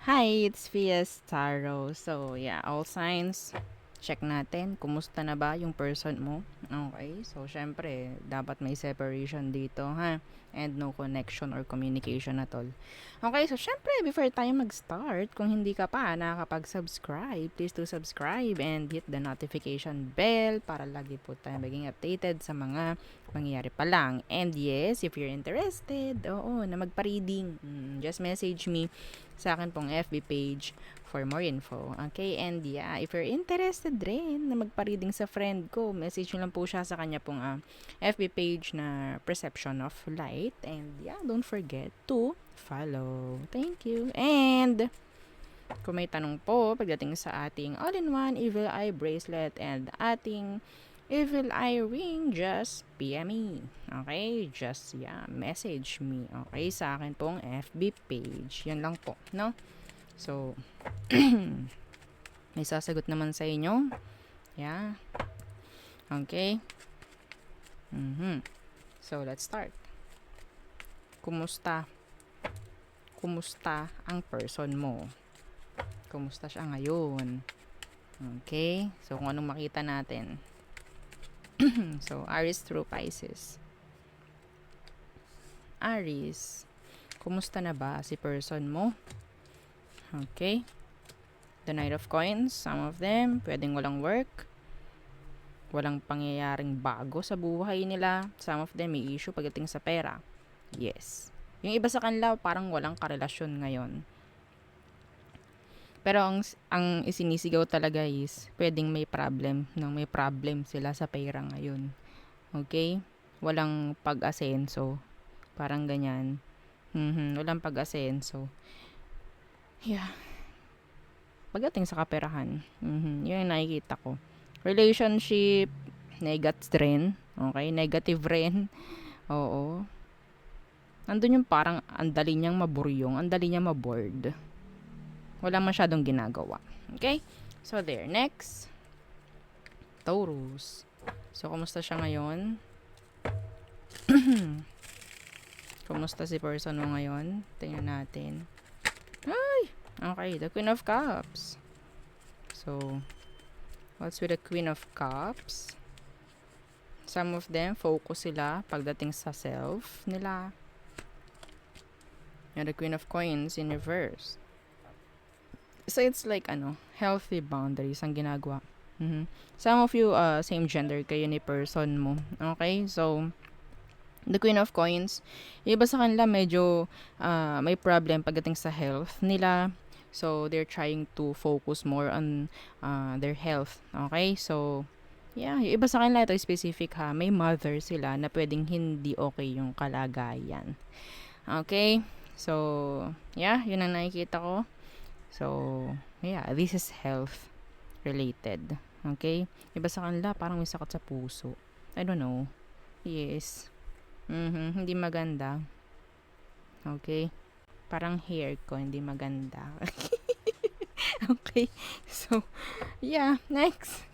Hi, it's Fias Taro. So, yeah, all signs. Check natin. Kumusta na ba yung person mo? Okay. So, syempre, dapat may separation dito, ha? And no connection or communication at all. Okay, so syempre, before tayo mag-start, kung hindi ka pa nakakapag-subscribe, please do subscribe and hit the notification bell para lagi po tayo maging updated sa mga mangyayari pa lang. And yes, if you're interested, na magpa-reading, just message me sa akin pong FB page for more info. Okay? And yeah, if you're interested rin na magpa-reading sa friend ko, message nyo lang po siya sa kanya pong FB page na Perception of Light. And yeah, don't forget to follow. Thank you. And kung may tanong po pagdating sa ating all-in-one Evil Eye Bracelet and ating Evil Eye Ring, just PM me. Okay? Just, message me. Okay? Sa akin pong FB page. Yan lang po, no? So, may sasagot naman sa inyo. Yeah. Okay? So, let's start. Kumusta? Kumusta ang person mo? Kumusta siya ngayon? Okay? So, kung anong makita natin. So, Aries through Pisces. Aries, kumusta na ba si person mo? Okay? The Knight of Coins, some of them, pwedeng walang work, walang pangyayaring bago sa buhay nila. Some of them may issue pagdating sa pera. Yes. Yung iba sa kanila, parang walang karelasyon ngayon. Pero ang isinisigaw talaga is, pwedeng may problem, may problem sila sa pera ngayon. Okay? Walang pag-asenso. Parang ganyan. Walang pag-asenso. Yeah. Pagdating sa kaperahan, yun yung nakikita ko. Relationship, rin. Okay? Negative rin. Oo. Nandun yung parang andali niyang maburyong, andali niyang mabored. Wala masyadong ginagawa. Okay? So, there. Next. Taurus. So, kumusta siya ngayon? Kumusta si person mo ngayon? Tingnan natin. Ay! Okay, the Queen of Cups. So, what's with the Queen of Cups? Some of them, focus sila pagdating sa self nila. And the Queen of Coins in reverse. So, it's like, healthy boundaries ang ginagawa. Some of you, same gender kayo ni person mo. Okay? So, the Queen of Coins, iba sa kanila medyo may problem pagdating sa health nila. So, they're trying to focus more on their health. Okay? So, yeah, yung iba sa kanila, ito specific ha, may mother sila na pwedeng hindi okay yung kalagayan. Okay? So, yeah, yun ang nakikita ko. So, yeah, this is health related. Okay? Iba sa kanila, parang may sakit sa puso. I don't know. Yes. Hindi maganda. Okay? Parang hair ko, hindi maganda. Okay? So, yeah, next.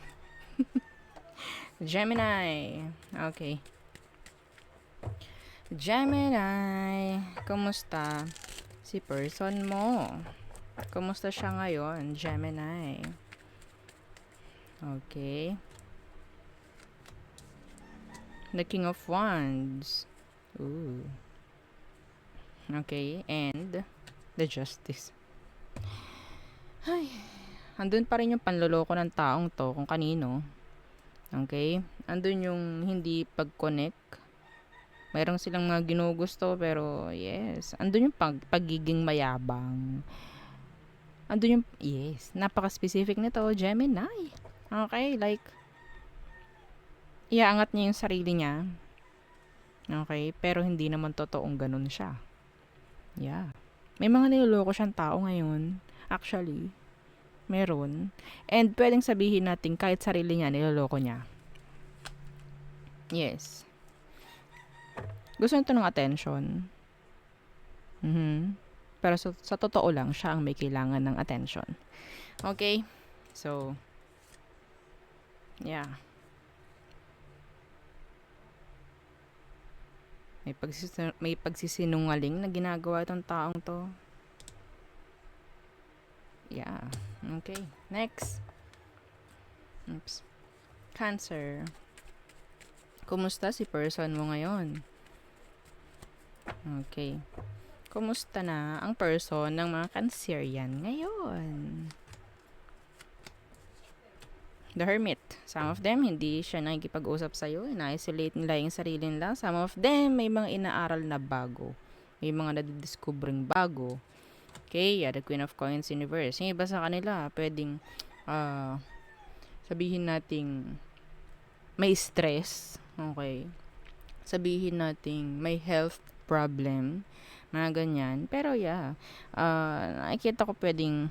Gemini. Okay. Gemini. Kumusta si person mo? Kumusta siya ngayon, Gemini? Okay. The King of Wands. Ooh. Okay, and the Justice. Ay, andun pa rin yung panloloko ng taong to kung kanino. Okay? Andun yung hindi pag-connect. Mayroon silang mga ginugusto pero yes, andun yung pagiging mayabang. Andun yung, yes, napaka-specific nito, Gemini. Okay, like, iaangat niya yung sarili niya. Okay, pero hindi naman totoong ganun siya. Yeah. May mga niloloko siyang tao ngayon. Actually, meron. And pwedeng sabihin natin kahit sarili niya, niloloko niya. Yes. Gusto nito ng attention. Pero sa totoo lang, siya ang may kailangan ng attention. Okay? So, yeah. May pagsisinungaling na ginagawa itong taong to. yeah. Okay, next. Oops. Cancer. Kumusta si person mo ngayon? Okay. Kumusta na ang person ng mga Cancerian ngayon? The Hermit. Some of them, hindi siya nakikipag-usap sa'yo. Na-isolate nila yung sarili nila. Some of them, may mga inaaral na bago. May mga nadidiscovering bago. Okay, yeah, the Queen of Coins Universe. Yung iba sa kanila, pwedeng sabihin nating may stress. Okay. Sabihin nating may health problem. Mga ganyan. Pero yeah, nakikita ko pwedeng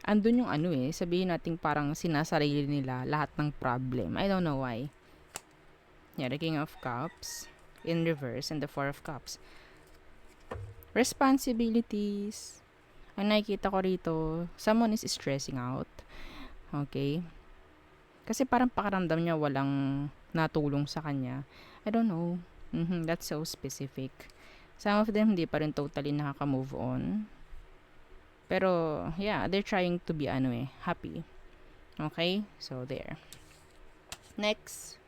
andun yung sabihin nating parang sinasarili nila lahat ng problem. I don't know why. Yeah, the King of Cups in reverse and the Four of Cups. Responsibilities. Ang nakikita ko rito, someone is stressing out. Okay? Kasi parang pakiramdam niya walang natulong sa kanya. I don't know. That's so specific. Some of them hindi pa rin totally nakaka-move on. Pero, yeah, they're trying to be, happy. Okay? So, there. Next.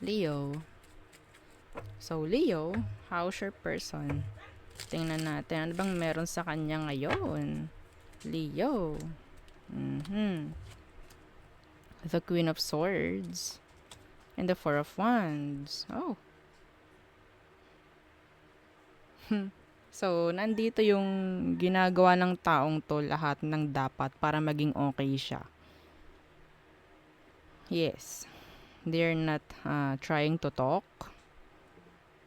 Leo. So, Leo, how's your person? Tingnan natin. Ano bang meron sa kanya ngayon? Leo. The Queen of Swords. And the Four of Wands. Oh. So, nandito yung ginagawa ng taong to lahat ng dapat para maging okay siya. Yes. They're not trying to talk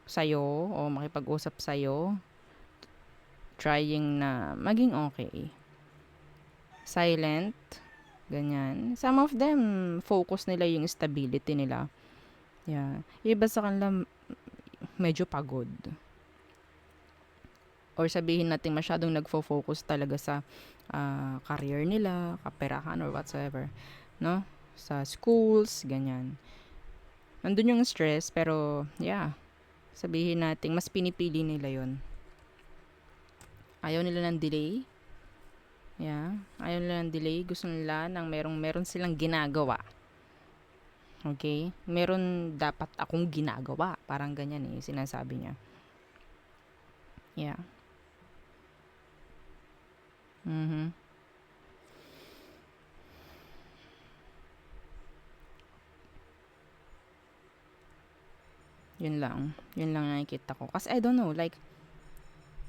sa'yo o makipag-usap sa'yo. Trying na maging okay. Silent. Ganyan. Some of them, focus nila yung stability nila. Yeah. Iba sa kanila, medyo pagod. Or sabihin natin masyadong nagfo-focus talaga sa career nila, kaperahan or whatsoever, no? Sa schools, ganyan. Nandun yung stress, pero yeah, sabihin natin mas pinipili nila yon. Ayaw nila ng delay. Yeah, ayaw nila ng delay. Gusto nila ng meron silang ginagawa. Okay? Meron dapat akong ginagawa. Parang ganyan sinasabi niya. Yeah. Yun lang nakikita ko. Kasi I don't know, like,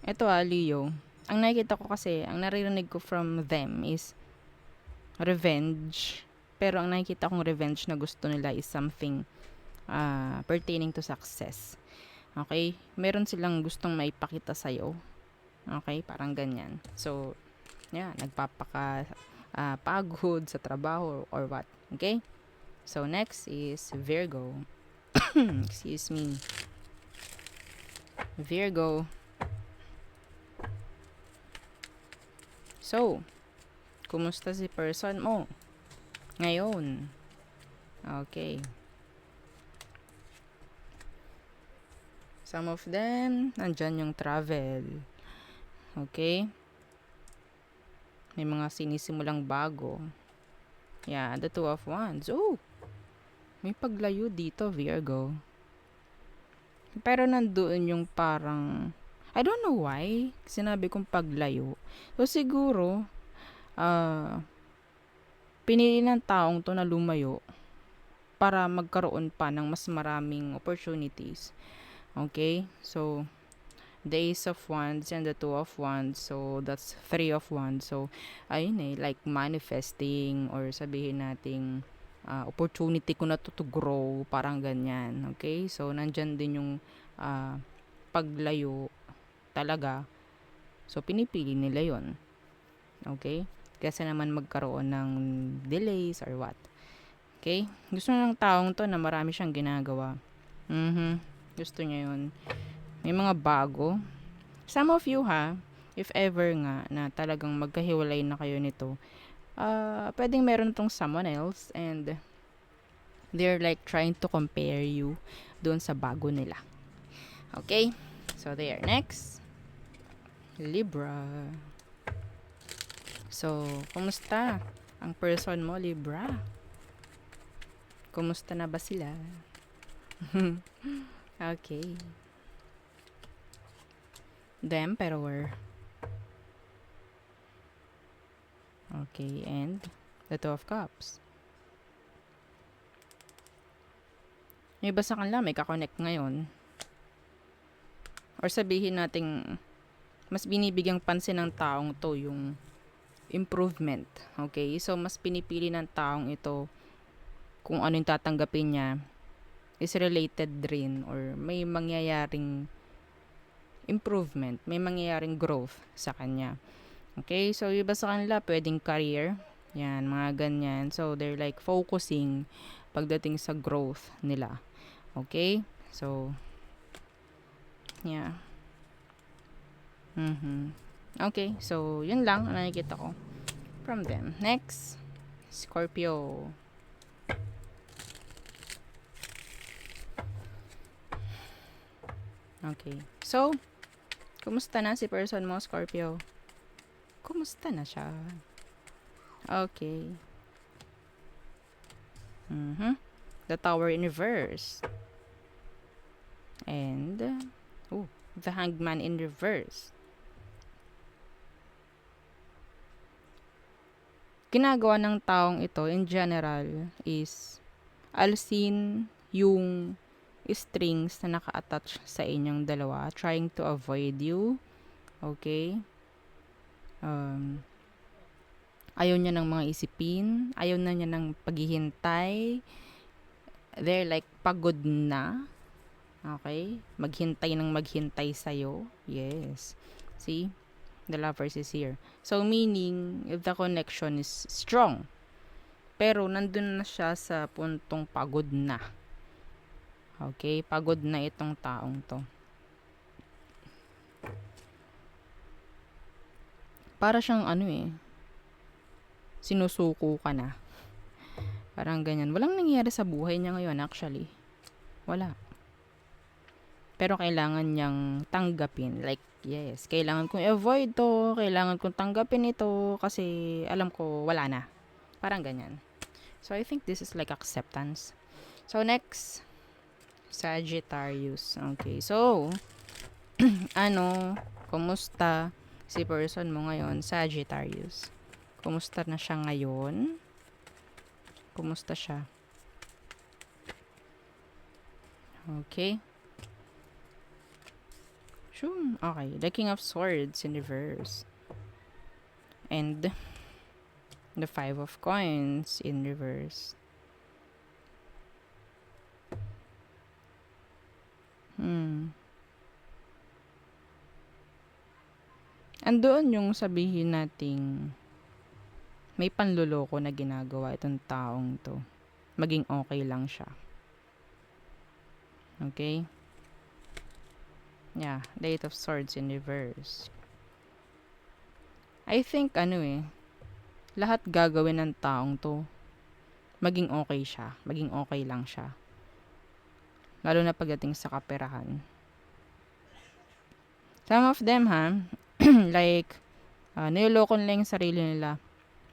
eto Leo, ang nakikita ko kasi, ang naririnig ko from them is revenge. Pero ang nakikita kong revenge na gusto nila is something pertaining to success. Okay? Meron silang gustong maipakita sa'yo. Okay? Parang ganyan. So, yeah, pagod sa trabaho or what. Okay? So, next is Virgo. Excuse me. Virgo. So, kumusta si person mo ngayon? Okay. Some of them, nandyan yung travel. Okay? May mga sinisimulang bago. Yeah, the Two of Wands. Oh! May paglayo dito, Virgo. Pero nandoon yung parang, I don't know why, sinabi kong paglayo. So, siguro, pinili ng taong to na lumayo para magkaroon pa ng mas maraming opportunities. Okay? So, the Ace of Wands and the Two of Wands. So, that's Three of Wands. So, ayun like manifesting or sabihin nating opportunity ko na to grow. Parang ganyan. Okay? So, nandyan din yung paglayo talaga. So, pinipili nila yon. Okay? Kasi naman magkaroon ng delays or what. Okay? Gusto ng taong to na marami siyang ginagawa. Gusto niya yun. May mga bago. Some of you if ever nga na talagang magkahiwalay na kayo nito, pwedeng meron tong someone else and they're like trying to compare you doon sa bago nila. Okay? So there. Next. Libra. So, kumusta ang person mo, Libra? Kumusta na ba sila? Okay. The Emperor. Okay, and the Two of Cups. Yung iba sa kanila may kakonect ngayon. Or sabihin nating mas binibigyang pansin ng taong to yung improvement. Okay? So, mas pinipili ng taong ito kung ano yung tatanggapin niya is related rin or may mangyayaring improvement, may mangyayaring growth sa kanya. Okay? So, yung iba sa kanila pwedeng career. Yan, mga ganyan. So, they're like focusing pagdating sa growth nila. Okay? So, yeah. Okay, so yun lang ang nakikita ko from them. Next, Scorpio. Okay, so kumusta na si person mo, Scorpio? Kumusta na siya? Okay. The Tower in reverse. And the Hangman in reverse. Ginagawa ng taong ito in general is alisin yung strings na naka-attach sa inyong dalawa, trying to avoid you. Okay? Ayaw niya ng mga isipin, ayaw na niya ng paghihintay. They're like pagod na. Okay? Maghintay ng maghintay sa'yo. Yes. See? The Lovers is here. So, meaning, if the connection is strong, pero nandun na siya sa puntong pagod na. Okay? Pagod na itong taong to. Para siyang sinusuko ka na. Parang ganyan. Walang nangyayari sa buhay niya ngayon actually. Wala. Pero kailangan niyang tanggapin. Like, yes, kailangan kong avoid to, kailangan kong tanggapin ito kasi alam ko wala na. Parang ganyan. So, I think this is like acceptance. So, next, Sagittarius. Okay, so, kumusta si person mo ngayon, Sagittarius? Kumusta na siya ngayon? Kumusta siya? Okay. Okay, the King of Swords in reverse. And the Five of Coins in reverse. Andoon yung sabihin nating may panluloko na ginagawa itong taong to. Maging okay lang siya. Okay? Yeah, the Eight of Swords in reverse. I think lahat gagawin ng taong to maging okay siya, maging okay lang siya. Lalo na pagdating sa kaperahan. Some of them like niloloko nila yung sarili nila.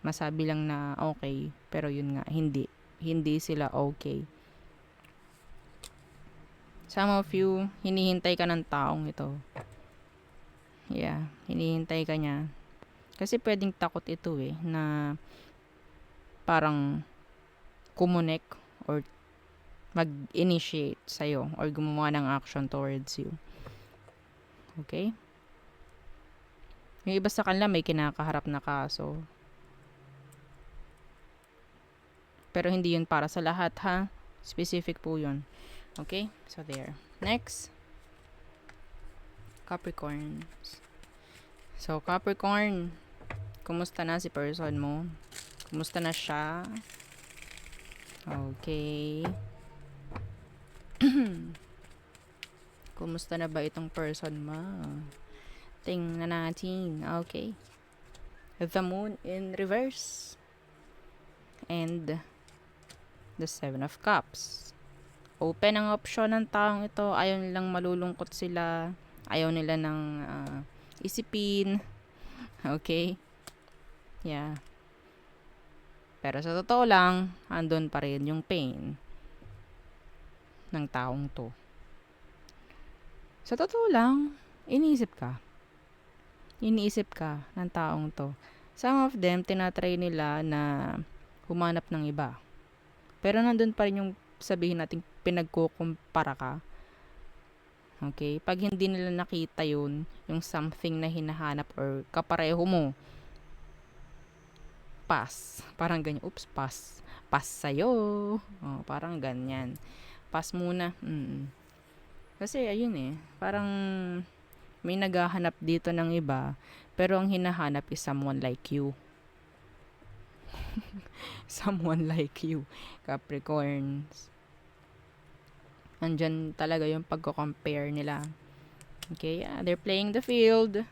Masabi lang na okay, pero yun nga, hindi sila okay. Some of you, hinihintay ka ng taong ito. Yeah, hinihintay ka niya. Kasi pwedeng takot ito na parang kumonek or mag-initiate sa'yo or gumawa ng action towards you. Okay? Yung iba sa kanila may kinakaharap na kaso. Pero hindi yun para sa lahat Specific po yun. Okay? So, there. Next. Capricorn. So, Capricorn. Kumusta na si person mo? Kumusta na siya? Okay. Kumusta na ba itong person mo? Tingnan natin. Okay. The Moon in reverse. And the Seven of Cups. Open ang option ng taong ito. Ayaw nilang malulungkot sila. Ayaw nila ng isipin. Okay? Yeah. Pero sa totoo lang, andun pa rin yung pain ng taong to. Sa totoo lang, iniisip ka ng taong to. Some of them, tinatry nila na humanap ng iba. Pero nandun pa rin yung sabihin natin pinagkukumpara ka. Okay? Pag hindi nila nakita yun, yung something na hinahanap or kapareho mo, pass. Parang ganyan. Oops, pass. Pass sa'yo. Oh, parang ganyan. Pass muna. Kasi ayun eh, parang may naghahanap dito ng iba, pero ang hinahanap is someone like you. Someone like you, Capricorns. Andyan talaga yung pagko-compare nila. Okay, yeah, they're playing the field,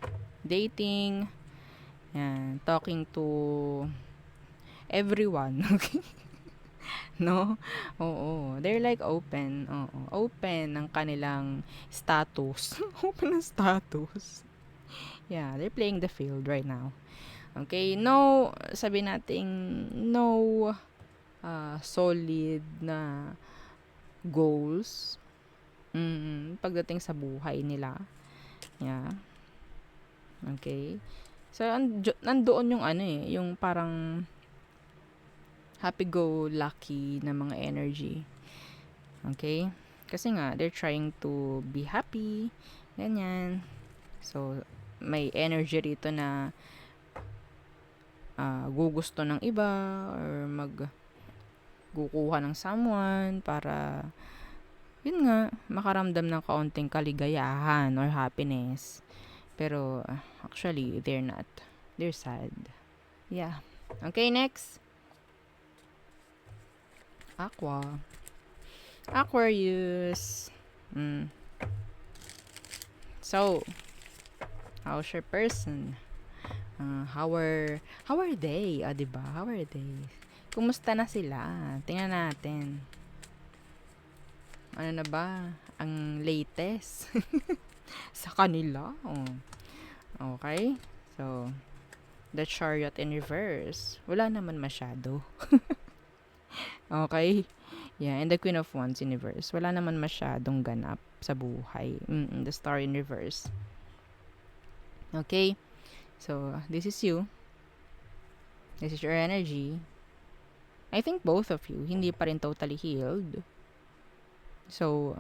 dating, yan, talking to everyone. Okay? No? Oo. They're like open. Oo. Open ng kanilang status. Open ng status. Yeah, they're playing the field right now. Okay, no, sabi nating no solid na goals pagdating sa buhay nila. Yeah. Okay. So, nandoon yung ano eh, yung parang happy-go-lucky na mga energy. Okay? Kasi nga, they're trying to be happy. Ganyan. So, may energy rito na gugusto ng iba or gukuha ng someone para yun nga, makaramdam ng kaunting kaligayahan or happiness. Pero, actually, they're not. They're sad. Yeah. Okay, next. Aquarius. So, how's your person? How are they? Diba? How are they? Kumusta na sila? Tingnan natin. Ano na ba? Ang latest sa kanila. Okay. So, the Chariot in reverse. Wala naman masyado. Okay. Yeah, and the Queen of Wands in reverse. Wala naman masyadong ganap sa buhay. The Star in reverse. Okay. So, this is you. This is your energy. I think both of you, hindi pa rin totally healed. So,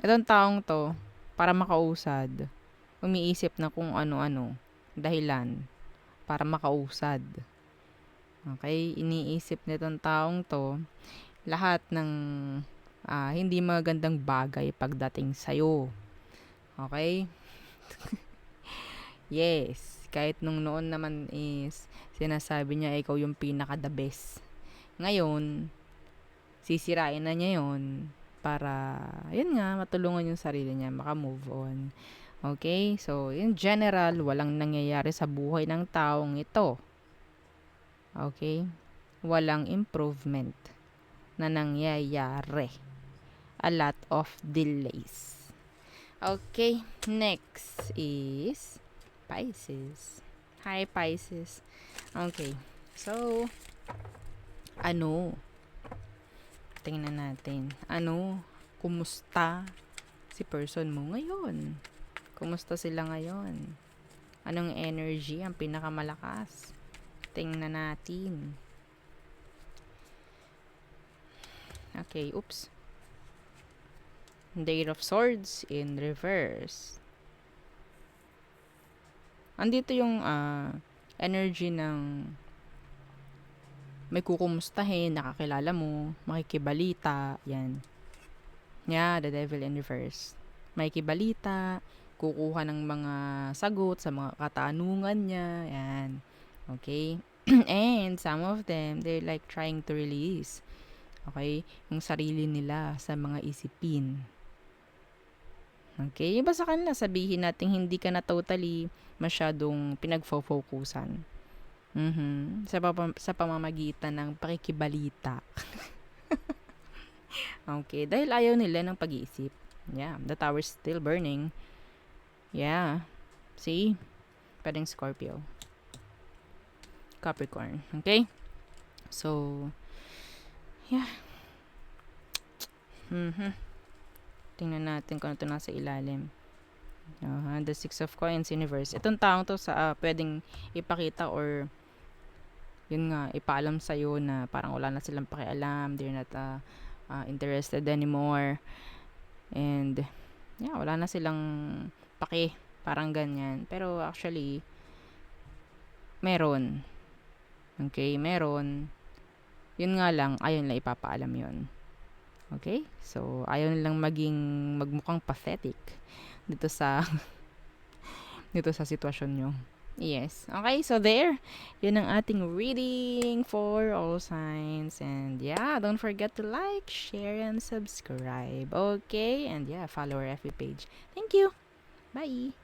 itong taong to, para makausad, umiisip na kung ano-ano, dahilan, para makausad. Okay? Iniisip nitong taong to, lahat ng hindi magandang bagay pagdating sa'yo. Okay? Yes. Kahit nung noon naman is sinasabi niya ikaw yung pinaka the best. Ngayon, sisirain na niya yun para, yun nga, matulungan yung sarili niya, maka-move on. Okay? So, in general, walang nangyayari sa buhay ng taong ito. Okay? Walang improvement na nangyayari. A lot of delays. Okay, next is Pisces. Hi, Pisces. Okay, so, tingnan natin. Kumusta si person mo ngayon? Kumusta sila ngayon? Anong energy ang pinakamalakas? Tingnan natin. Okay, oops. Eight of Swords in reverse. Andito yung energy ng may kukumustahin, nakakilala mo, makikibalita, yan. Yeah, the Devil in reverse. Makikibalita, kukuha ng mga sagot sa mga katanungan niya, yan. Okay? And some of them, they're like trying to release, okay, yung sarili nila sa mga isipin. Okay? Iba sa kanila, sabihin natin hindi ka na totally masyadong pinagfo-focusan. Sa pamamagitan ng pakikibalita. Okay? Dahil ayaw nila ng pag-iisip. Yeah, the tower's still burning. Yeah. See? Pwedeng Scorpio. Capricorn. Okay? So, yeah. Tingnan natin kung ano ito nasa ilalim. The Six of Coins Universe. Itong taong to sa pwedeng ipakita or yun nga, ipaalam sa'yo na parang wala na silang pakialam, they're not interested anymore, and yeah, wala na silang paki, parang ganyan. Pero actually, meron. Okay, meron. Yun nga lang, ayaw nila ipapaalam yun. Okay? So, ayaw nilang magmukhang pathetic dito sa dito sa sitwasyon nyo. Yes. Okay, so there. Yun ang ating reading for all signs. And yeah, don't forget to like, share, and subscribe. Okay? And yeah, follow our FB page. Thank you. Bye.